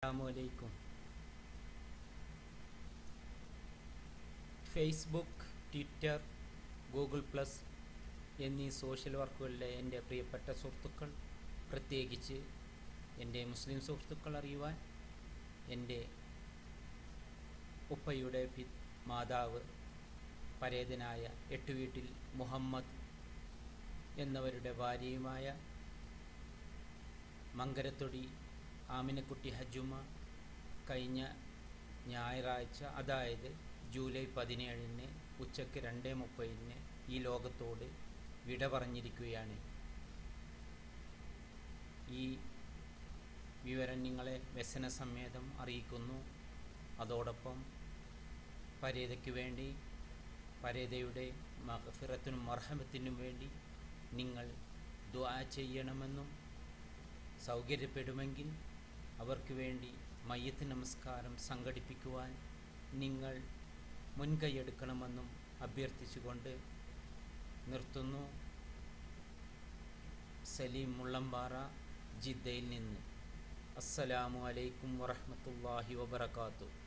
അസ്സലാമലൈക്കും. Facebook, Twitter, Google plus എന്നീ social വർക്കുകളിലെ എൻ്റെ പ്രിയപ്പെട്ട സുഹൃത്തുക്കൾ, പ്രത്യേകിച്ച് എൻ്റെ മുസ്ലിം സുഹൃത്തുക്കൾ അറിയുവാൻ, എൻ്റെ ഉപ്പയുടെ മാതാവ് പരേതനായ എട്ടുവീട്ടിൽ മുഹമ്മദ് എന്നവരുടെ ഭാര്യയുമായ മങ്കരത്തൊടി ആമിനക്കുട്ടി ഹജ്ജുമ്മ കഴിഞ്ഞ ഞായറാഴ്ച, അതായത് ജൂലൈ 17 ഉച്ചയ്ക്ക് 2:30 ഈ ലോകത്തോട് വിട പറഞ്ഞിരിക്കുകയാണ്. ഈ വിവരം നിങ്ങളെ വ്യസനസമേതം അറിയിക്കുന്നു. അതോടൊപ്പം പരേതയ്ക്ക് വേണ്ടി, പരേതയുടെ മഗ്ഫിറത്തിനും മർഹമത്തിനും വേണ്ടി നിങ്ങൾ ദുആ ചെയ്യണമെന്നും, സൗകര്യപ്പെടുമെങ്കിൽ അവർക്ക് വേണ്ടി മയ്യത്ത് നമസ്കാരം സംഘടിപ്പിക്കുവാൻ നിങ്ങൾ മുൻകൈയെടുക്കണമെന്നും അഭ്യർത്ഥിച്ചുകൊണ്ട് നിർത്തുന്നു. സലീം മുള്ളമ്പാറ, ജിദ്ദയിൽ നിന്ന്. അസ്സലാമു അലൈക്കും വറഹ്മത്തുള്ളാഹി വബറകാതുഹു.